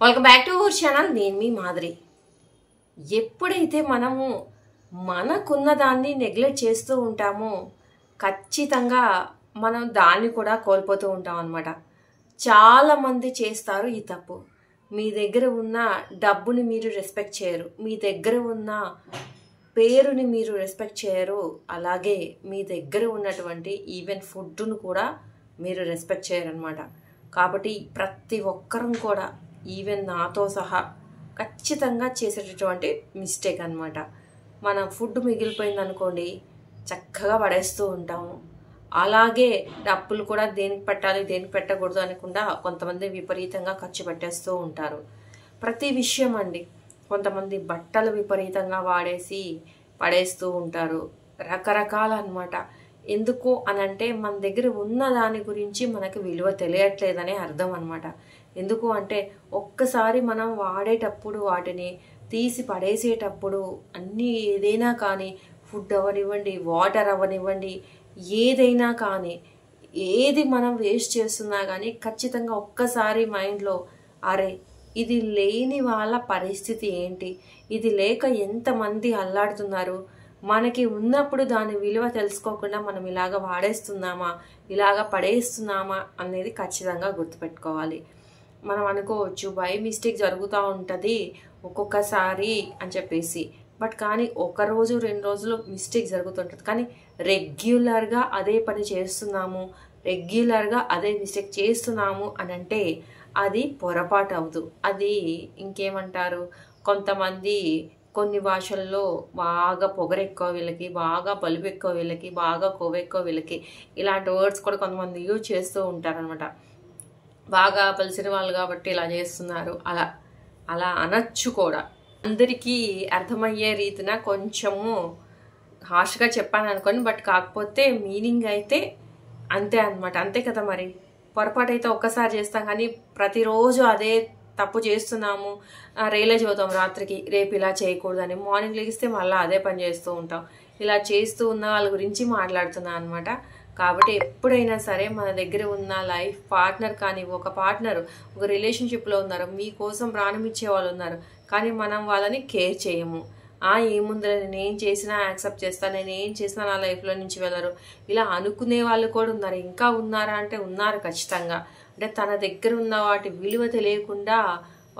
Welcome back to our channel. నేను మీ మాధురి. ఎప్పుడైతే మనము మనకున్న దాన్ని నెగ్లెక్ట్ చేస్తూ ఉంటామో ఖచ్చితంగా మనం దాన్ని కూడా కోల్పోతూ ఉంటాం అన్నమాట. చాలామంది చేస్తారు ఈ తప్పు. మీ దగ్గర ఉన్న డబ్బుని మీరు రెస్పెక్ట్ చేయరు, మీ దగ్గర ఉన్న పేరుని మీరు రెస్పెక్ట్ చేయరు, అలాగే మీ దగ్గర ఉన్నటువంటి ఈవెన్ ఫుడ్ను కూడా మీరు రెస్పెక్ట్ చేయరు అనమాట. కాబట్టి ప్రతి ఒక్కరం కూడా ఈవెన్ నాతో సహా ఖచ్చితంగా చేసేటటువంటి మిస్టేక్ అనమాట. మనం ఫుడ్ మిగిలిపోయింది అనుకోండి, చక్కగా పడేస్తూ ఉంటాము. అలాగే డబ్బులు కూడా దేనికి పెట్టాలి దేనికి పెట్టకూడదు అనకుండా కొంతమంది విపరీతంగా ఖర్చు పెట్టేస్తూ ఉంటారు. ప్రతి విషయం అండి, కొంతమంది బట్టలు విపరీతంగా వాడేసి పడేస్తూ ఉంటారు. రకరకాల అన్నమాట. ఎందుకు అనంటే మన దగ్గర ఉన్న దాని గురించి మనకి విలువ తెలియట్లేదనే అర్థం అనమాట. ఎందుకు అంటే ఒక్కసారి మనం వాడేటప్పుడు వాటిని తీసి పడేసేటప్పుడు అన్నీ ఏదైనా కానీ ఫుడ్ అవ్వనివ్వండి, వాటర్ అవ్వనివ్వండి, ఏదైనా కానీ ఏది మనం వేస్ట్ చేస్తున్నా కానీ ఖచ్చితంగా ఒక్కసారి మైండ్లో అరే ఇది లేని వాళ్ళ పరిస్థితి ఏంటి, ఇది లేక ఎంతమంది అల్లాడుతున్నారు, మనకి ఉన్నప్పుడు దాని విలువ తెలుసుకోకుండా మనం ఇలాగ వాడేస్తున్నామా ఇలాగ పడేస్తున్నామా అనేది ఖచ్చితంగా గుర్తుపెట్టుకోవాలి. మనం అనుకోవచ్చు బై మిస్టేక్ జరుగుతూ ఉంటుంది ఒక్కొక్కసారి అని చెప్పేసి, బట్ కానీ ఒక రోజు 2 రోజులు మిస్టేక్ జరుగుతుంటుంది. కానీ రెగ్యులర్గా అదే పని చేస్తున్నాము, రెగ్యులర్గా అదే మిస్టేక్ చేస్తున్నాము అని అంటే అది పొరపాటు అవ్వదు. అది ఇంకేమంటారు, కొంతమంది కొన్ని భాషల్లో బాగా పొగరెక్కువ వీళ్ళకి, బాగా బలుపు ఎక్కువ వీళ్ళకి, బాగా కొవ్వు ఎక్కువ వీళ్ళకి, ఇలాంటి వర్డ్స్ కూడా కొంతమంది యూజ్ చేస్తూ ఉంటారనమాట. బాగా పలిసిన వాళ్ళు కాబట్టి ఇలా చేస్తున్నారు, అలా అలా అనొచ్చు కూడా. అందరికీ అర్థమయ్యే రీతిన కొంచెము హార్ష్గా చెప్పాను అనుకోండి, బట్ కాకపోతే మీనింగ్ అయితే అంతే అనమాట. అంతే కదా మరి. పొరపాటు అయితే ఒక్కసారి చేస్తాం కానీ ప్రతిరోజు అదే తప్పు చేస్తున్నాము, రియలైజ్ అవుతాం రాత్రికి రేపు ఇలా చేయకూడదని. మార్నింగ్ లెగిస్తే మళ్ళీ అదే పని చేస్తూ ఉంటాం. ఇలా చేస్తూ ఉన్న వాళ్ళ గురించి మాట్లాడుతున్నాను అనమాట. కాబట్టి ఎప్పుడైనా సరే మన దగ్గర ఉన్న లైఫ్ పార్ట్నర్ కానీ, ఒక పార్ట్నర్ ఒక రిలేషన్షిప్లో ఉన్నారు, మీకోసం ప్రాణం ఇచ్చే వాళ్ళు ఉన్నారు, కానీ మనం వాళ్ళని కేర్ చేయము. ఏముంది నేనేం చేసినా యాక్సెప్ట్ చేస్తాను, నేను ఏం చేసినా నా లైఫ్లో నుంచి వెళ్ళరు, ఇలా అనుకునే వాళ్ళు కూడా ఉన్నారు. ఇంకా ఉన్నారా అంటే ఉన్నారు ఖచ్చితంగా. అంటే తన దగ్గర ఉన్న వాటి విలువ తెలియకుండా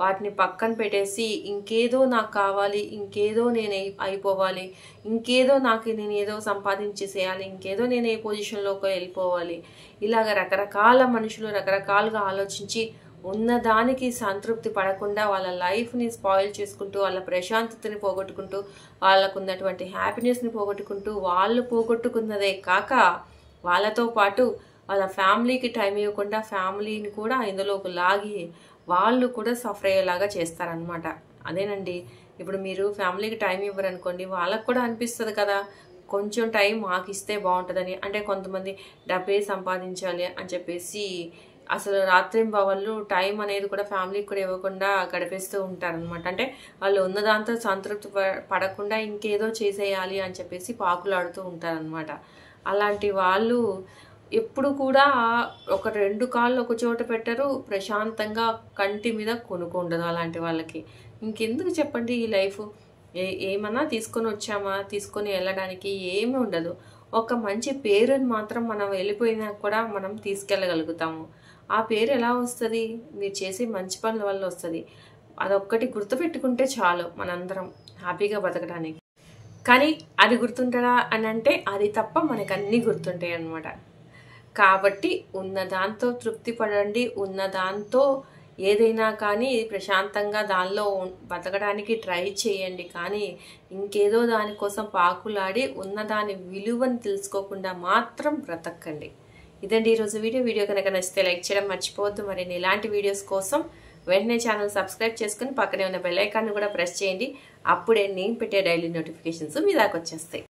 వాటిని పక్కన పెట్టేసి ఇంకేదో నాకు కావాలి, ఇంకేదో నేను అయిపోవాలి, ఇంకేదో నేను ఏదో సంపాదించేసేయాలి, ఇంకేదో నేను ఏ పొజిషన్లోకి వెళ్ళిపోవాలి, ఇలాగ రకరకాల మనుషులు రకరకాలుగా ఆలోచించి ఉన్నదానికి సంతృప్తి పడకుండా వాళ్ళ లైఫ్ని స్పాయిల్ చేసుకుంటూ, వాళ్ళ ప్రశాంతతని పోగొట్టుకుంటూ, వాళ్ళకు ఉన్నటువంటి హ్యాపీనెస్ని పోగొట్టుకుంటూ, వాళ్ళు పోగొట్టుకున్నదే కాక వాళ్ళతో పాటు వాళ్ళ ఫ్యామిలీకి టైం ఇవ్వకుండా ఫ్యామిలీని కూడా ఇందులోకి లాగి వాళ్ళు కూడా సఫర్ అయ్యేలాగా చేస్తారనమాట. అదేనండి, ఇప్పుడు మీరు ఫ్యామిలీకి టైం ఇవ్వరనుకోండి, వాళ్ళకు కూడా అనిపిస్తుంది కదా కొంచెం టైం మాకు ఇస్తే బాగుంటుందని. అంటే కొంతమంది డబ్బే సంపాదించాలి అని చెప్పేసి అసలు రాత్రింబవళ్ళు టైం అనేది కూడా ఫ్యామిలీకి కూడా ఇవ్వకుండా గడిపేస్తూ ఉంటారనమాట. అంటే వాళ్ళు ఉన్నదాంతో సంతృప్తి పడకుండా ఇంకేదో చేసేయాలి అని చెప్పేసి పాకులాడుతూ ఉంటారనమాట. అలాంటి వాళ్ళు ఎప్పుడు కూడా ఒక 2 కాళ్ళు ఒక చోట పెట్టరు, ప్రశాంతంగా కంటి మీద కొనుక్కుండదు అలాంటి వాళ్ళకి. ఇంకెందుకు చెప్పండి ఈ లైఫ్. ఏమన్నా తీసుకొని వచ్చామా, తీసుకొని వెళ్ళడానికి ఏమీ ఉండదు. ఒక మంచి పేరుని మాత్రం మనం వెళ్ళిపోయినా కూడా మనం తీసుకెళ్ళగలుగుతాము. ఆ పేరు ఎలా వస్తుంది, మీరు చేసే మంచి పనుల వల్ల వస్తుంది. అదొక్కటి గుర్తుపెట్టుకుంటే చాలు మనందరం హ్యాపీగా బతకడానికి. కానీ అది గుర్తుంటారా అని అంటే అది తప్ప మనకు అన్నీ గుర్తుంటాయి అన్నమాట. కాబట్టి ఉన్నదాంతో తృప్తి పడండి, ఉన్నదాంతో ఏదైనా కానీ ప్రశాంతంగా దానిలో బతకడానికి ట్రై చేయండి. కానీ ఇంకేదో దానికోసం పాకులాడి ఉన్నదాని విలువని తెలుసుకోకుండా మాత్రం బ్రతకండి. ఇదండి ఈరోజు వీడియో కనుక నచ్చితే లైక్ చేయడం మర్చిపోవద్దు. మరి ఇలాంటి వీడియోస్ కోసం వెంటనే ఛానల్ సబ్స్క్రైబ్ చేసుకుని పక్కనే ఉన్న బెల్ ఐకాన్ని కూడా ప్రెస్ చేయండి. అప్పుడే నేను పెట్టే డైలీ నోటిఫికేషన్స్ మీ దాకా వచ్చేస్తాయి.